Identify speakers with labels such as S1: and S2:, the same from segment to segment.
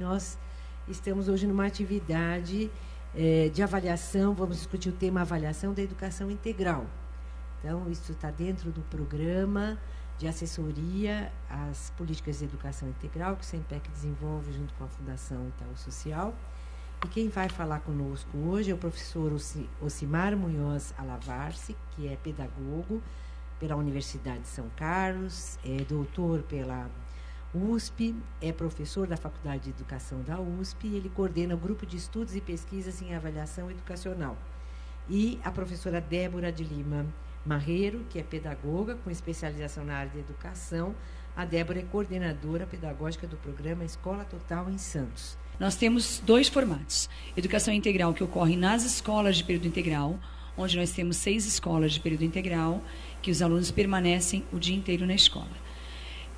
S1: nós estamos hoje numa atividade de avaliação, vamos discutir o tema avaliação da educação integral. Então, isso está dentro do programa de assessoria às políticas de educação integral, que o SEMPEC desenvolve junto com a Fundação Itaú Social. E quem vai falar conosco hoje é o professor Ocimar Munhoz Alavarce, que é pedagogo pela Universidade de São Carlos, é doutor pela USP, é professor da Faculdade de Educação da USP e ele coordena o grupo de estudos e pesquisas em avaliação educacional. E a professora Débora de Lima Marreiro, que é pedagoga com especialização na área de educação. A Débora é coordenadora pedagógica do programa Escola Total em Santos.
S2: Nós temos 2 formatos. Educação integral, que ocorre nas escolas de período integral, onde nós temos 6 escolas de período integral, que os alunos permanecem o dia inteiro na escola.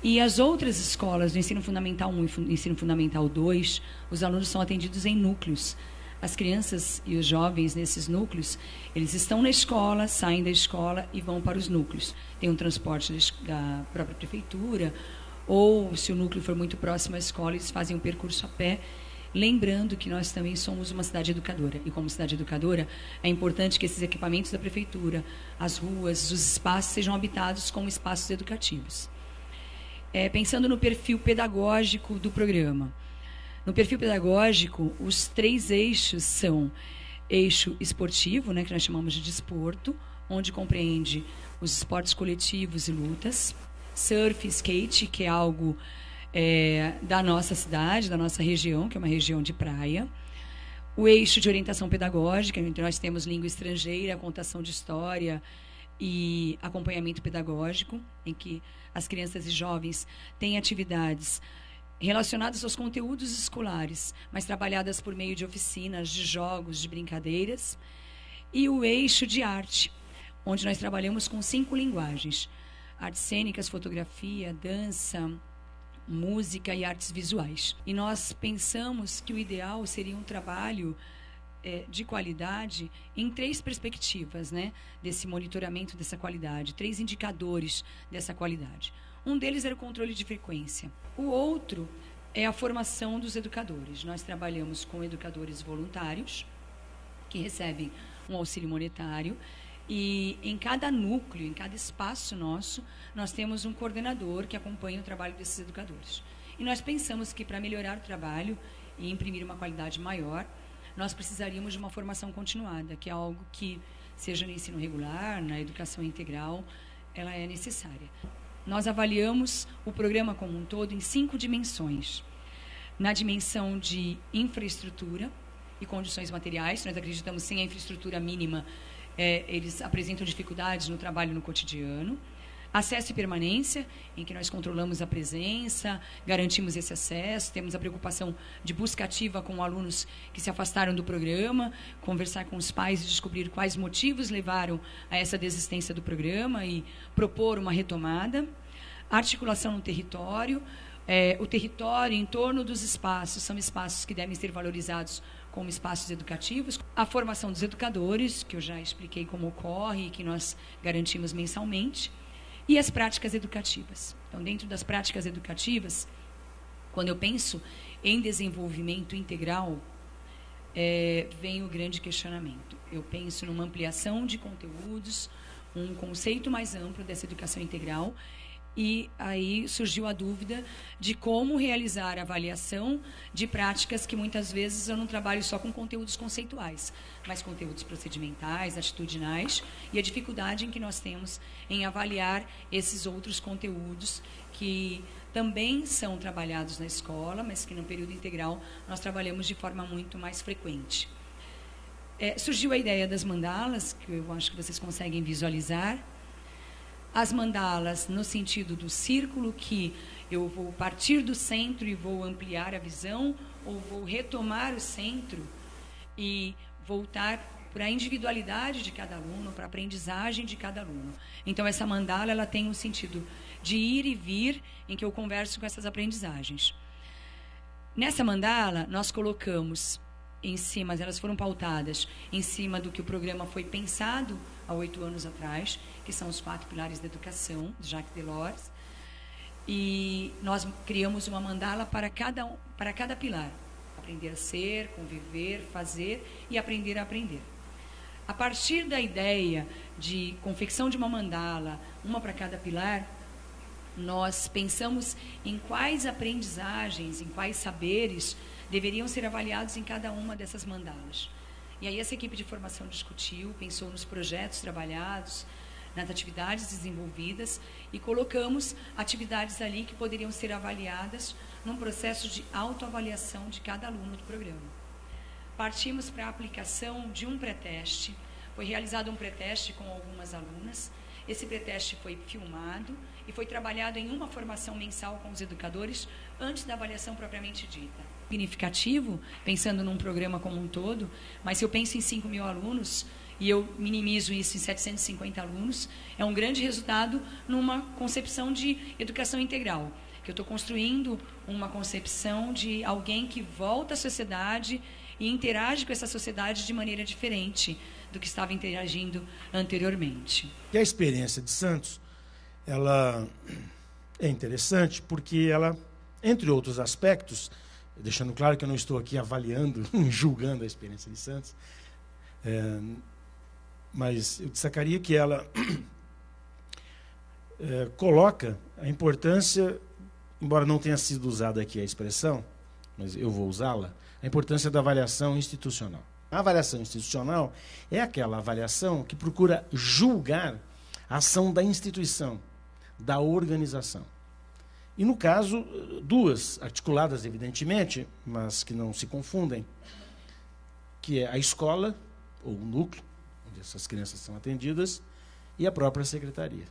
S2: E as outras escolas, do Ensino Fundamental 1 e Ensino Fundamental 2, os alunos são atendidos em núcleos. As crianças e os jovens nesses núcleos, eles estão na escola, saem da escola e vão para os núcleos. Tem um transporte da própria prefeitura, ou se o núcleo for muito próximo à escola, eles fazem um percurso a pé, lembrando que nós também somos uma cidade educadora. E como cidade educadora, é importante que esses equipamentos da prefeitura, as ruas, os espaços sejam habitados como espaços educativos. Pensando no perfil pedagógico do programa. No perfil pedagógico, os 3 eixos são eixo esportivo, que nós chamamos de desporto, onde compreende os esportes coletivos e lutas, surf, skate, que é algo da nossa cidade, da nossa região, que é uma região de praia, o eixo de orientação pedagógica, onde nós temos língua estrangeira, contação de história e acompanhamento pedagógico, em que as crianças e jovens têm atividades relacionadas aos conteúdos escolares, mas trabalhadas por meio de oficinas, de jogos, de brincadeiras. E o eixo de arte, onde nós trabalhamos com 5 linguagens: artes cênicas, fotografia, dança, música e artes visuais. E nós pensamos que o ideal seria um trabalho de qualidade em 3 perspectivas, desse monitoramento dessa qualidade, 3 indicadores dessa qualidade. Um deles era o controle de frequência. O outro é a formação dos educadores. Nós trabalhamos com educadores voluntários, que recebem um auxílio monetário, e em cada núcleo, em cada espaço nosso, nós temos um coordenador que acompanha o trabalho desses educadores. E nós pensamos que, para melhorar o trabalho e imprimir uma qualidade maior, nós precisaríamos de uma formação continuada, que é algo que, seja no ensino regular, na educação integral, ela é necessária. Nós avaliamos o programa como um todo em 5 dimensões. Na dimensão de infraestrutura e condições materiais, nós acreditamos que sem a infraestrutura mínima, eles apresentam dificuldades no trabalho no cotidiano. Acesso e permanência, em que nós controlamos a presença, garantimos esse acesso, temos a preocupação de busca ativa com alunos que se afastaram do programa, conversar com os pais e descobrir quais motivos levaram a essa desistência do programa e propor uma retomada. Articulação no território, o território em torno dos espaços, são espaços que devem ser valorizados como espaços educativos. A formação dos educadores, que eu já expliquei como ocorre e que nós garantimos mensalmente. E as práticas educativas. Então, dentro das práticas educativas, quando eu penso em desenvolvimento integral, vem o grande questionamento. Eu penso numa ampliação de conteúdos, um conceito mais amplo dessa educação integral, e aí surgiu a dúvida de como realizar a avaliação de práticas que muitas vezes eu não trabalho só com conteúdos conceituais, mas conteúdos procedimentais, atitudinais, e a dificuldade em que nós temos em avaliar esses outros conteúdos que também são trabalhados na escola, mas que no período integral nós trabalhamos de forma muito mais frequente. Surgiu a ideia das mandalas, que eu acho que vocês conseguem visualizar. As mandalas no sentido do círculo, que eu vou partir do centro e vou ampliar a visão, ou vou retomar o centro e voltar para a individualidade de cada aluno, para a aprendizagem de cada aluno. Então, essa mandala ela tem um sentido de ir e vir, em que eu converso com essas aprendizagens. Nessa mandala, nós colocamos em cima, elas foram pautadas em cima do que o programa foi pensado há 8 anos atrás, que são os 4 pilares da educação, de Jacques Delors. e nós criamos uma mandala para cada pilar. Aprender a ser, conviver, fazer e aprender a aprender. A partir da ideia de confecção de uma mandala, uma para cada pilar, nós pensamos em quais aprendizagens, em quais saberes deveriam ser avaliados em cada uma dessas mandalas. E aí essa equipe de formação discutiu, pensou nos projetos trabalhados, nas atividades desenvolvidas e colocamos atividades ali que poderiam ser avaliadas num processo de autoavaliação de cada aluno do programa. Partimos para a aplicação de um pré-teste. Foi realizado um pré-teste com algumas alunas. Esse pré-teste foi filmado e foi trabalhado em uma formação mensal com os educadores antes da avaliação propriamente dita. Significativo, pensando num programa como um todo, mas se eu penso em 5.000 alunos e eu minimizo isso em 750 alunos, é um grande resultado numa concepção de educação integral, que eu estou construindo uma concepção de alguém que volta à sociedade e interage com essa sociedade de maneira diferente do que estava interagindo anteriormente.
S3: E a experiência de Santos, ela é interessante porque ela, entre outros aspectos, deixando claro que eu não estou aqui avaliando, julgando a experiência de Santos, mas eu destacaria que ela coloca a importância, embora não tenha sido usada aqui a expressão, mas eu vou usá-la, a importância da avaliação institucional. A avaliação institucional é aquela avaliação que procura julgar a ação da instituição, da organização. E, no caso, duas, articuladas evidentemente, mas que não se confundem, que é a escola, ou o núcleo, onde essas crianças são atendidas, e a própria secretaria.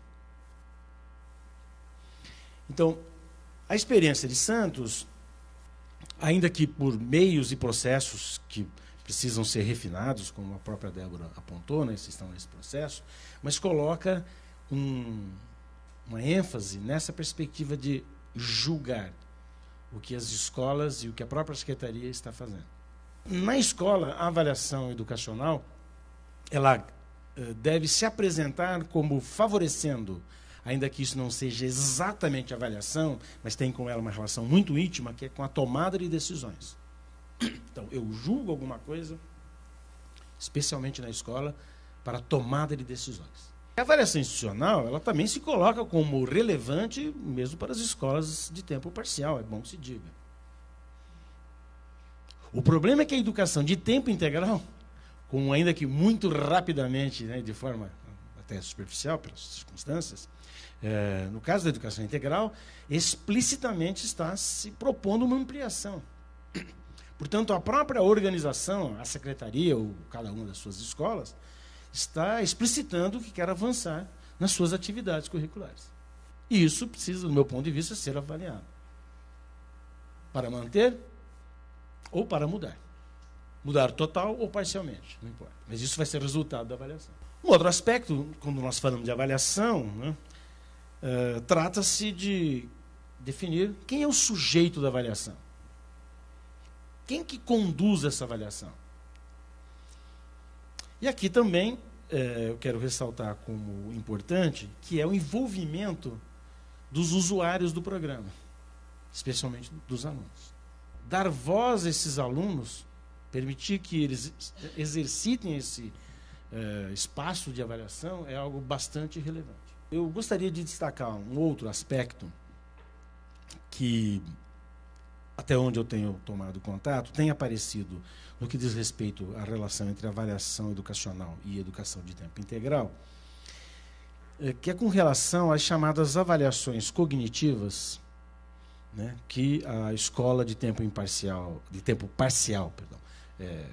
S3: Então, a experiência de Santos, ainda que por meios e processos que precisam ser refinados, como a própria Débora apontou, né, vocês estão nesse processo, mas coloca uma ênfase nessa perspectiva de julgar o que as escolas e o que a própria secretaria está fazendo. Na escola, a avaliação educacional, ela deve se apresentar como favorecendo, ainda que isso não seja exatamente avaliação, mas tem com ela uma relação muito íntima, que é com a tomada de decisões. Então, eu julgo alguma coisa, especialmente na escola, para a tomada de decisões. A avaliação institucional, ela também se coloca como relevante mesmo para as escolas de tempo parcial, é bom que se diga. O problema é que a educação de tempo integral, com ainda que muito rapidamente, né, de forma até superficial, pelas circunstâncias, no caso da educação integral, explicitamente está se propondo uma ampliação. Portanto, a própria organização, a secretaria ou cada uma das suas escolas, está explicitando que quer avançar nas suas atividades curriculares. E isso precisa, do meu ponto de vista, ser avaliado. Para manter ou para mudar. Mudar total ou parcialmente, não importa. Mas isso vai ser resultado da avaliação. Um outro aspecto, quando nós falamos de avaliação, né, trata-se de definir quem é o sujeito da avaliação. Quem que conduz essa avaliação? E aqui também eu quero ressaltar como importante que é o envolvimento dos usuários do programa, especialmente dos alunos. Dar voz a esses alunos, permitir que eles exercitem esse espaço de avaliação é algo bastante relevante. Eu gostaria de destacar um outro aspecto que, até onde eu tenho tomado contato, tem aparecido no que diz respeito à relação entre avaliação educacional e educação de tempo integral, que é com relação às chamadas avaliações cognitivas, né, que a escola de tempo parcial,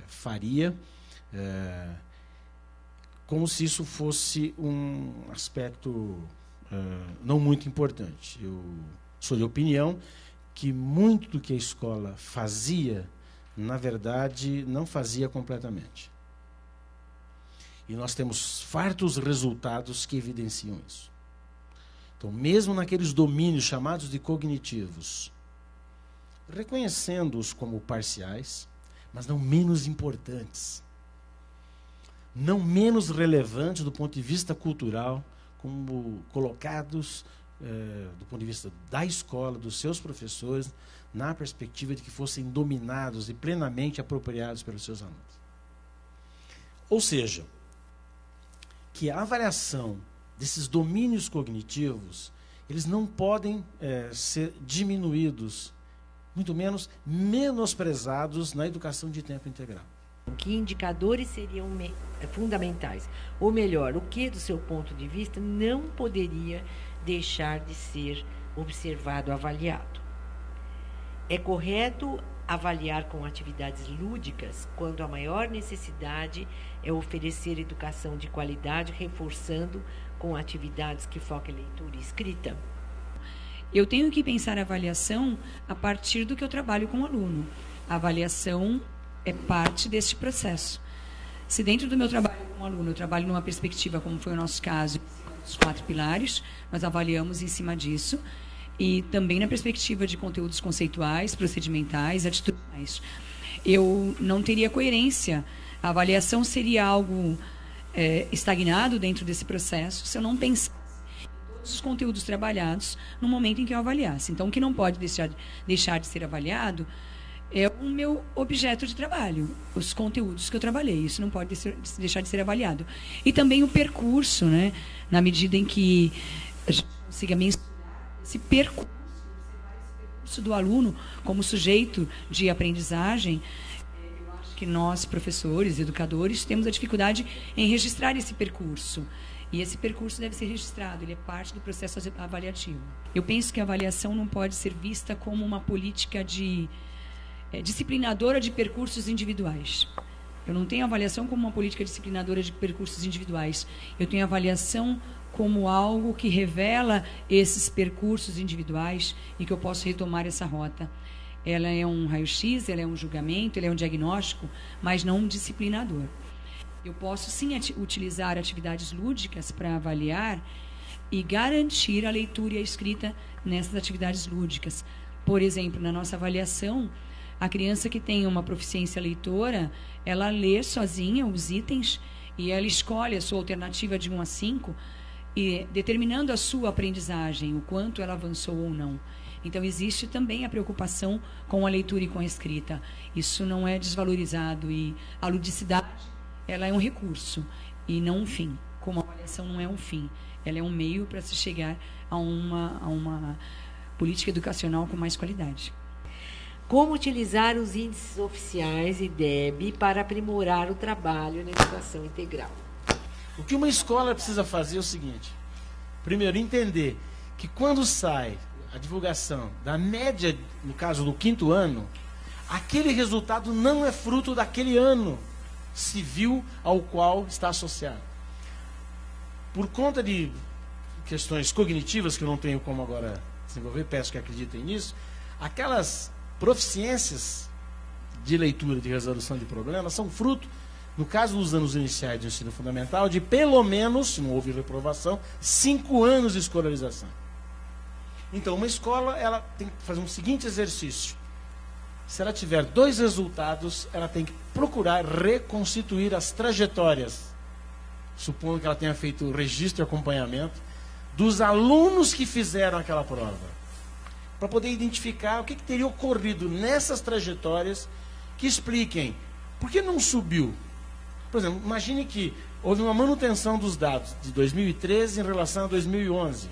S3: faria, como se isso fosse um aspecto não muito importante. Eu sou de opinião que muito do que a escola fazia, na verdade, não fazia completamente. E nós temos fartos resultados que evidenciam isso. Então, mesmo naqueles domínios chamados de cognitivos, reconhecendo-os como parciais, mas não menos importantes, não menos relevantes do ponto de vista cultural, como colocados do ponto de vista da escola, dos seus professores, na perspectiva de que fossem dominados e plenamente apropriados pelos seus alunos. Ou seja, que a avaliação desses domínios cognitivos, eles não podem ser diminuídos, muito menos menosprezados na educação de tempo integral.
S1: Que indicadores seriam fundamentais? Ou melhor, o que, do seu ponto de vista, não poderia deixar de ser observado, avaliado? É correto avaliar com atividades lúdicas quando a maior necessidade é oferecer educação de qualidade, reforçando com atividades que foquem leitura e escrita?
S2: Eu tenho que pensar a avaliação a partir do que eu trabalho com o aluno. A avaliação é parte deste processo. Se dentro do meu trabalho com o aluno eu trabalho numa perspectiva, como foi o nosso caso, os 4 pilares, nós avaliamos em cima disso, e também na perspectiva de conteúdos conceituais, procedimentais, atitudinais. Eu não teria coerência. A avaliação seria algo estagnado dentro desse processo se eu não pensasse em todos os conteúdos trabalhados no momento em que eu avaliasse. Então, o que não pode deixar de ser avaliado é o meu objeto de trabalho, os conteúdos que eu trabalhei. Isso não pode deixar de ser avaliado. E também o percurso, né? Na medida em que a gente consiga mensurar esse percurso do aluno como sujeito de aprendizagem. Eu acho que nós, professores, educadores, temos a dificuldade em registrar esse percurso. E esse percurso deve ser registrado, ele é parte do processo avaliativo. Eu penso que a avaliação não pode ser vista como uma política disciplinadora de percursos individuais. Eu não tenho avaliação como uma política disciplinadora de percursos individuais. Eu tenho avaliação como algo que revela esses percursos individuais e que eu posso retomar essa rota. Ela é um raio-x, ela é um julgamento, ela é um diagnóstico, mas não um disciplinador. Eu posso, sim, utilizar atividades lúdicas para avaliar e garantir a leitura e a escrita nessas atividades lúdicas. Por exemplo, na nossa avaliação, a criança que tem uma proficiência leitora, ela lê sozinha os itens e ela escolhe a sua alternativa de 1 a 5, e determinando a sua aprendizagem, o quanto ela avançou ou não. Então, existe também a preocupação com a leitura e com a escrita. Isso não é desvalorizado, e a ludicidade, ela é um recurso e não um fim. Como a avaliação não é um fim, ela é um meio para se chegar a uma política educacional com mais qualidade.
S1: Como utilizar os índices oficiais e DEB para aprimorar o trabalho na educação integral?
S3: O que uma escola precisa fazer é o seguinte: primeiro, entender que quando sai a divulgação da média, no caso do 5º ano, aquele resultado não é fruto daquele ano civil ao qual está associado. Por conta de questões cognitivas, que eu não tenho como agora desenvolver, peço que acreditem nisso, aquelas proficiências de leitura, de resolução de problemas, são fruto, no caso dos anos iniciais de ensino fundamental, de pelo menos, se não houve reprovação, 5 anos de escolarização. Então, uma escola, ela tem que fazer um seguinte exercício. Se ela tiver 2 resultados, ela tem que procurar reconstituir as trajetórias, supondo que ela tenha feito o registro e acompanhamento, dos alunos que fizeram aquela prova, para poder identificar o que teria ocorrido nessas trajetórias que expliquem por que não subiu. Por exemplo, imagine que houve uma manutenção dos dados de 2013 em relação a 2011.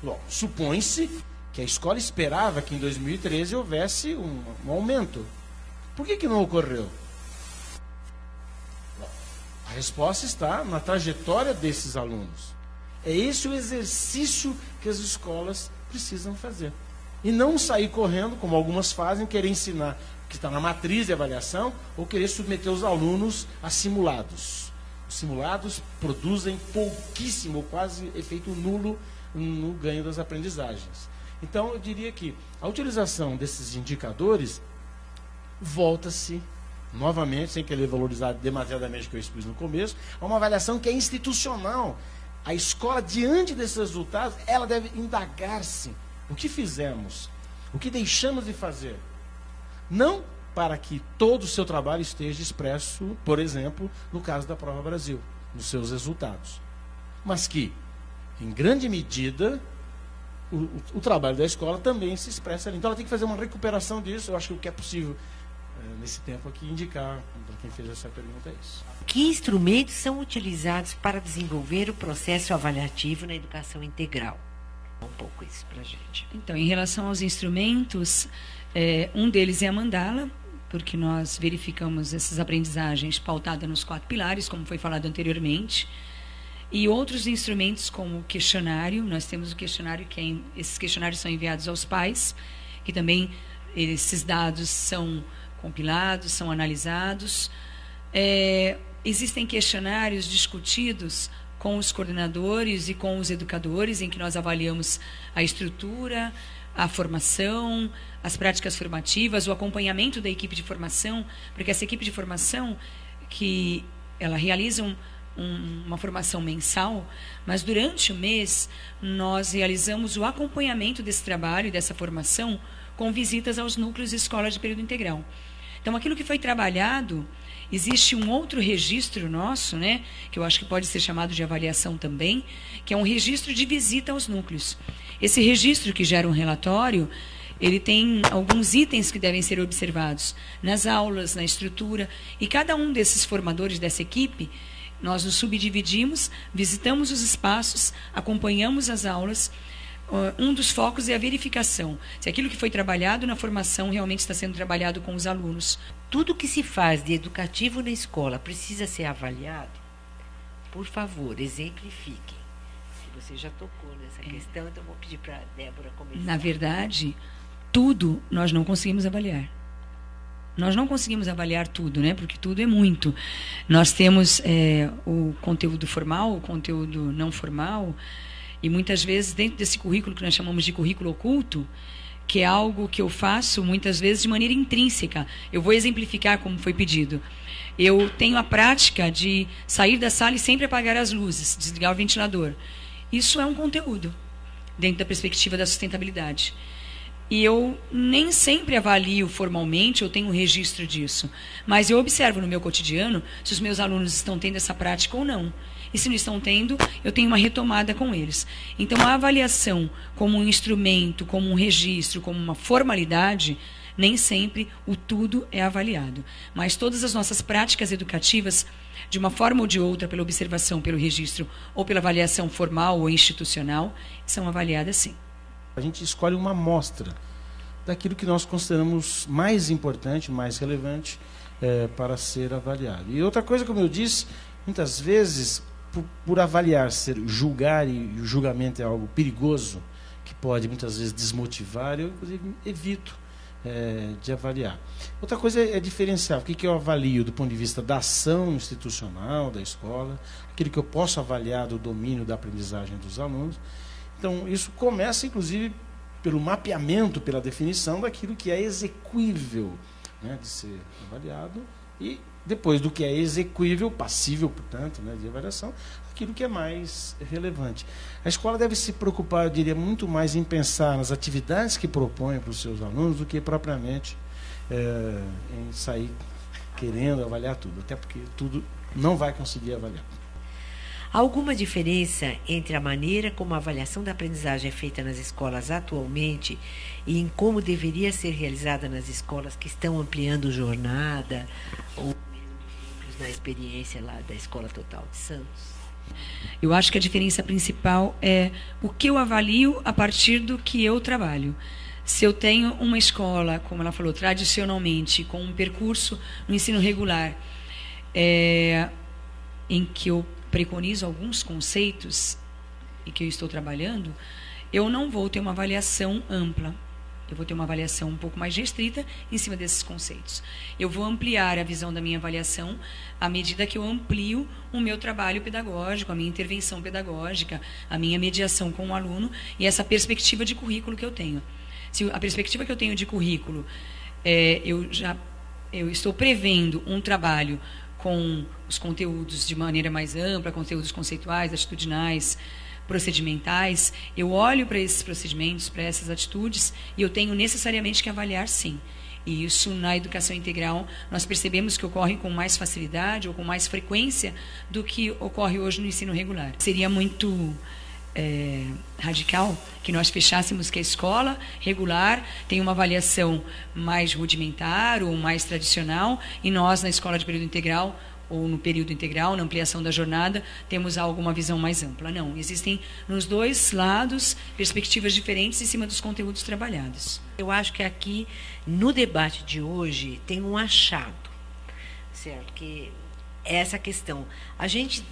S3: Bom, supõe-se que a escola esperava que em 2013 houvesse um aumento. Por que não ocorreu? Bom, a resposta está na trajetória desses alunos. É esse o exercício que as escolas precisam fazer. E não sair correndo, como algumas fazem, querer ensinar o que está na matriz de avaliação, ou querer submeter os alunos a simulados. Os simulados produzem pouquíssimo, quase efeito nulo no ganho das aprendizagens. Então, eu diria que a utilização desses indicadores volta-se, novamente, sem querer valorizar demasiadamente o que eu expus no começo, a uma avaliação que é institucional. A escola, diante desses resultados, ela deve indagar-se. O que fizemos? O que deixamos de fazer? Não para que todo o seu trabalho esteja expresso, por exemplo, no caso da Prova Brasil, nos seus resultados. Mas que, em grande medida, o trabalho da escola também se expressa ali. Então ela tem que fazer uma recuperação disso. Eu acho que o que é possível nesse tempo aqui indicar para quem fez essa pergunta é isso.
S1: Que instrumentos são utilizados para desenvolver o processo avaliativo na educação integral? Um pouco isso para a gente.
S2: Então, em relação aos instrumentos, um deles é a mandala, porque nós verificamos essas aprendizagens pautadas nos 4 pilares, como foi falado anteriormente. E outros instrumentos como o questionário, nós temos o questionário, esses questionários são enviados aos pais, que também esses dados são compilados, são analisados. Existem questionários discutidos com os coordenadores e com os educadores, em que nós avaliamos a estrutura, a formação, as práticas formativas, o acompanhamento da equipe de formação, porque essa equipe de formação, que ela realiza uma formação mensal, mas durante o mês nós realizamos o acompanhamento desse trabalho e dessa formação com visitas aos núcleos de escola de período integral. Então, aquilo que foi trabalhado, existe um outro registro nosso, né, que eu acho que pode ser chamado de avaliação também, que é um registro de visita aos núcleos. Esse registro, que gera um relatório, ele tem alguns itens que devem ser observados nas aulas, na estrutura, e cada um desses formadores dessa equipe, nós nos subdividimos, visitamos os espaços, acompanhamos as aulas. Um dos focos é a verificação, se aquilo que foi trabalhado na formação realmente está sendo trabalhado com os alunos.
S1: Tudo que se faz de educativo na escola precisa ser avaliado? Por favor, exemplifiquem. Você já tocou nessa questão, então vou pedir para a Débora começar.
S2: Na verdade, tudo nós não conseguimos avaliar. Nós não conseguimos avaliar tudo, né? Porque tudo é muito. Nós temos o conteúdo formal, o conteúdo não formal, e muitas vezes dentro desse currículo que nós chamamos de currículo oculto, que é algo que eu faço muitas vezes de maneira intrínseca. Eu vou exemplificar como foi pedido. Eu tenho a prática de sair da sala e sempre apagar as luzes, desligar o ventilador. Isso é um conteúdo dentro da perspectiva da sustentabilidade. E eu nem sempre avalio formalmente, eu tenho um registro disso. Mas eu observo no meu cotidiano se os meus alunos estão tendo essa prática ou não. E se não estão tendo, eu tenho uma retomada com eles. Então, a avaliação como um instrumento, como um registro, como uma formalidade, nem sempre o tudo é avaliado. Mas todas as nossas práticas educativas, de uma forma ou de outra, pela observação, pelo registro, ou pela avaliação formal ou institucional, são avaliadas sim.
S3: A gente escolhe uma amostra daquilo que nós consideramos mais importante, mais relevante para ser avaliado. E outra coisa, como eu disse, muitas vezes, por avaliar, julgar, e o julgamento é algo perigoso, que pode muitas vezes desmotivar, eu inclusive evito de avaliar. Outra coisa é diferenciar o que eu avalio do ponto de vista da ação institucional, da escola, aquilo que eu posso avaliar do domínio da aprendizagem dos alunos. Então, isso começa, inclusive, pelo mapeamento, pela definição daquilo que é execuível, né, de ser avaliado, e depois do que é execuível, passível, portanto, né, de avaliação, aquilo que é mais relevante. A escola deve se preocupar, eu diria, muito mais em pensar nas atividades que propõe para os seus alunos do que propriamente em sair querendo avaliar tudo, até porque tudo não vai conseguir avaliar.
S1: Há alguma diferença entre a maneira como a avaliação da aprendizagem é feita nas escolas atualmente e em como deveria ser realizada nas escolas que estão ampliando jornada ou na experiência lá da Escola Total de Santos?
S2: Eu acho que a diferença principal é o que eu avalio a partir do que eu trabalho. Se eu tenho uma escola, como ela falou, tradicionalmente, com um percurso no ensino regular, em que eu preconizo alguns conceitos e que eu estou trabalhando, eu não vou ter uma avaliação ampla. Eu vou ter uma avaliação um pouco mais restrita em cima desses conceitos. Eu vou ampliar a visão da minha avaliação à medida que eu amplio o meu trabalho pedagógico, a minha intervenção pedagógica, a minha mediação com o aluno e essa perspectiva de currículo que eu tenho. Se a perspectiva que eu tenho de currículo, eu estou prevendo um trabalho com os conteúdos de maneira mais ampla, conteúdos conceituais, atitudinais, procedimentais, eu olho para esses procedimentos, para essas atitudes, e eu tenho necessariamente que avaliar, sim. E isso, na educação integral, nós percebemos que ocorre com mais facilidade ou com mais frequência do que ocorre hoje no ensino regular. Seria muito radical que nós fechássemos que a escola regular tem uma avaliação mais rudimentar ou mais tradicional, e nós, na escola de período integral, ou no período integral, na ampliação da jornada, temos alguma visão mais ampla. Não, existem nos dois lados perspectivas diferentes em cima dos conteúdos trabalhados.
S1: Eu acho que aqui, no debate de hoje, tem um achado, certo? Que é essa questão. A gente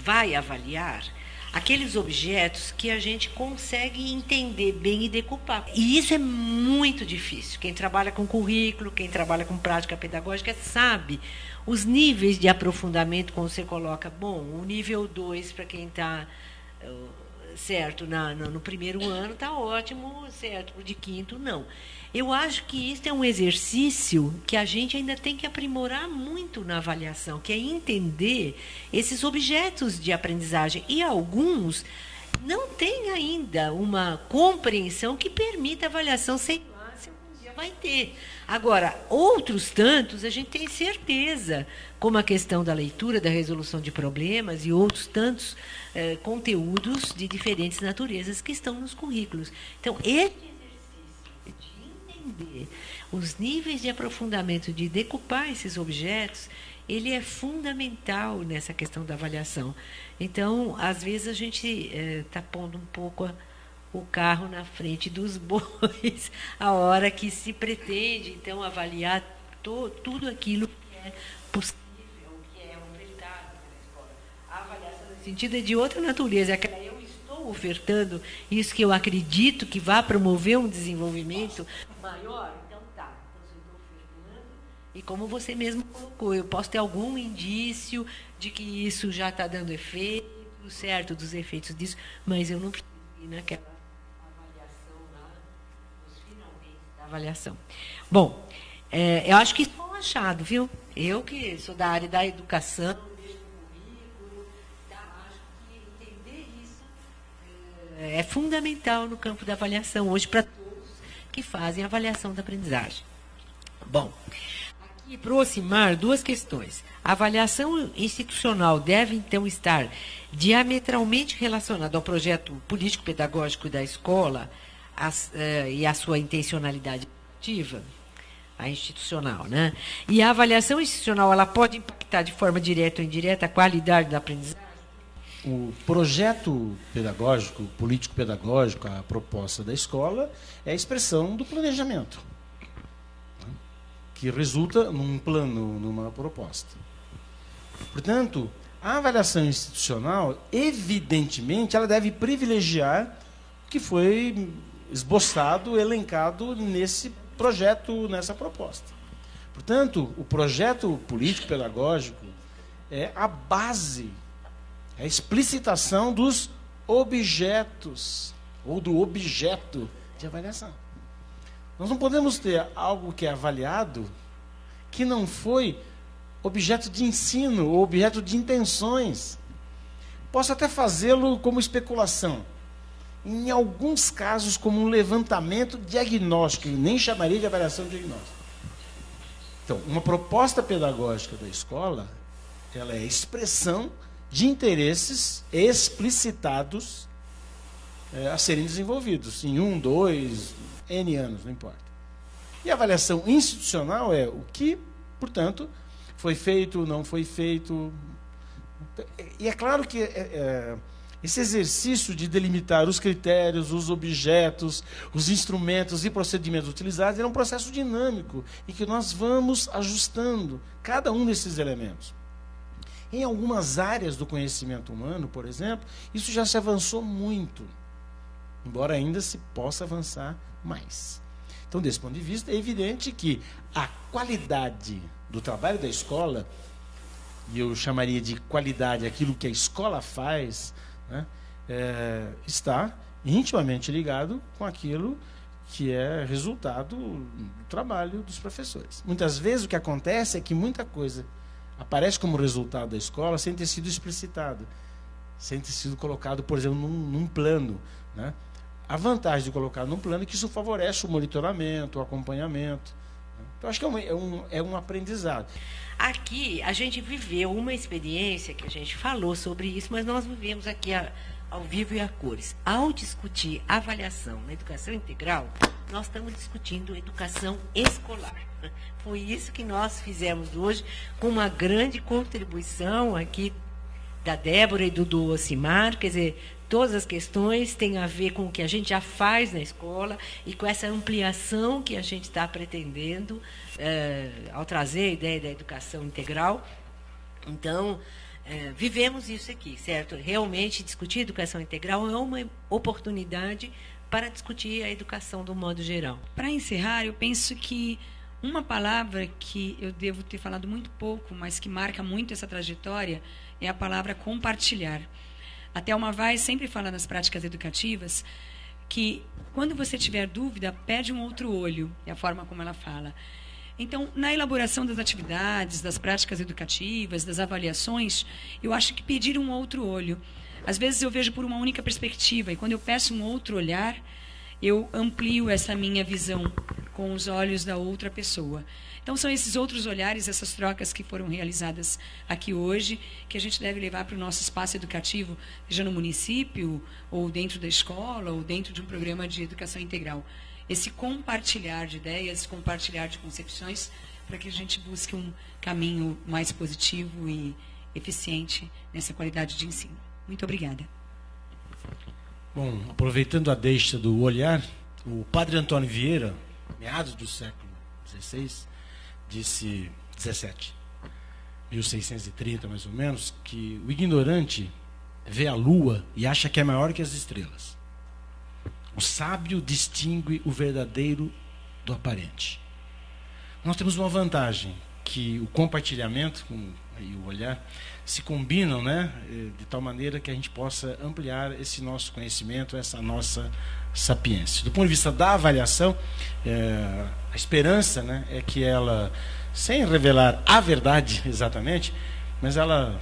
S1: vai avaliar aqueles objetos que a gente consegue entender bem e decupar. E isso é muito difícil. Quem trabalha com currículo, quem trabalha com prática pedagógica, sabe os níveis de aprofundamento, quando você coloca, bom, o nível 2 para quem está certo no primeiro ano está ótimo, certo, de quinto não. Eu acho que isso é um exercício que a gente ainda tem que aprimorar muito na avaliação, que é entender esses objetos de aprendizagem. E alguns não têm ainda uma compreensão que permita a avaliação, sei lá se algum dia vai ter. Agora, outros tantos a gente tem certeza, como a questão da leitura, da resolução de problemas e outros tantos conteúdos de diferentes naturezas que estão nos currículos. Então, esse entender os níveis de aprofundamento, de decupar esses objetos, ele é fundamental nessa questão da avaliação. Então, às vezes, a gente está pondo um pouco o carro na frente dos bois, a hora que se pretende, então, avaliar tudo aquilo que é possível, que é ofertado pela escola. A avaliação, no sentido, é de outra natureza, aquela eu estou ofertando isso que eu acredito que vai promover um desenvolvimento maior, então tá, então eu estou ofertando, e como você mesmo colocou, eu posso ter algum indício de que isso já está dando efeito, certo, dos efeitos disso, mas eu não preciso ir naquela avaliação lá, nos finalmente da avaliação. Bom, eu acho que isso é um achado, viu? Eu que sou da área da educação, é fundamental no campo da avaliação hoje para todos que fazem a avaliação da aprendizagem. Bom, aqui aproximar duas questões. A avaliação institucional deve, então, estar diametralmente relacionada ao projeto político-pedagógico da escola e à sua intencionalidade ativa, a institucional, né? E a avaliação institucional, ela pode impactar de forma direta ou indireta a qualidade da aprendizagem?
S3: O projeto pedagógico, político-pedagógico, a proposta da escola, é a expressão do planejamento, que resulta num plano, numa proposta. Portanto, a avaliação institucional, evidentemente, ela deve privilegiar o que foi esboçado, elencado nesse projeto, nessa proposta. Portanto, o projeto político-pedagógico é a base, é a explicitação dos objetos, ou do objeto de avaliação. Nós não podemos ter algo que é avaliado que não foi objeto de ensino ou objeto de intenções. Posso até fazê-lo como especulação. Em alguns casos, como um levantamento diagnóstico, nem chamaria de avaliação diagnóstica. Então, uma proposta pedagógica da escola, ela é a expressão de interesses explicitados a serem desenvolvidos em 1, 2, N anos, não importa. E a avaliação institucional é o que, portanto, foi feito, não foi feito. E é claro que esse exercício de delimitar os critérios, os objetos, os instrumentos e procedimentos utilizados é um processo dinâmico em que nós vamos ajustando cada um desses elementos. Em algumas áreas do conhecimento humano, por exemplo, isso já se avançou muito, embora ainda se possa avançar mais. Então, desse ponto de vista, é evidente que a qualidade do trabalho da escola, e eu chamaria de qualidade aquilo que a escola faz, né, está intimamente ligado com aquilo que é resultado do trabalho dos professores. Muitas vezes o que acontece é que muita coisa aparece como resultado da escola sem ter sido explicitado, sem ter sido colocado, por exemplo, num plano, né? A vantagem de colocar num plano é que isso favorece o monitoramento, o acompanhamento. Então, acho que é um aprendizado.
S1: Aqui, a gente viveu uma experiência que a gente falou sobre isso, mas nós vivemos aqui ao vivo e a cores. Ao discutir avaliação na educação integral, nós estamos discutindo educação escolar. Foi isso que nós fizemos hoje, com uma grande contribuição aqui da Débora e do Ocimar. Quer dizer, todas as questões têm a ver com o que a gente já faz na escola e com essa ampliação que a gente está pretendendo ao trazer a ideia da educação integral. Então, vivemos isso aqui, certo? Realmente, discutir educação integral é uma oportunidade para discutir a educação do modo geral.
S2: Para encerrar, eu penso que uma palavra que eu devo ter falado muito pouco, mas que marca muito essa trajetória, é a palavra compartilhar. A Thelma Weiss sempre fala nas práticas educativas que, quando você tiver dúvida, pede um outro olho, é a forma como ela fala. Então, na elaboração das atividades, das práticas educativas, das avaliações, eu acho que pedir um outro olho. Às vezes eu vejo por uma única perspectiva, e quando eu peço um outro olhar, eu amplio essa minha visão com os olhos da outra pessoa. Então, são esses outros olhares, essas trocas que foram realizadas aqui hoje, que a gente deve levar para o nosso espaço educativo, seja no município, ou dentro da escola, ou dentro de um programa de educação integral. Esse compartilhar de ideias, compartilhar de concepções, para que a gente busque um caminho mais positivo e eficiente nessa qualidade de ensino. Muito obrigada.
S3: Bom, aproveitando a deixa do olhar, o padre Antônio Vieira, meados do século XVI, disse, 1630 mais ou menos, que o ignorante vê a lua e acha que é maior que as estrelas. O sábio distingue o verdadeiro do aparente. Nós temos uma vantagem, que o compartilhamento e o olhar se combinam, né, de tal maneira que a gente possa ampliar esse nosso conhecimento, essa nossa sapiência. Do ponto de vista da avaliação, a esperança, né, é que ela, sem revelar a verdade exatamente, mas ela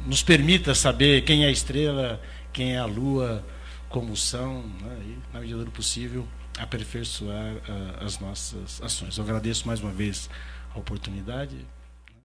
S3: nos permita saber quem é a estrela, quem é a lua, como são, né, e, na medida do possível, aperfeiçoar as nossas ações. Eu agradeço mais uma vez a oportunidade.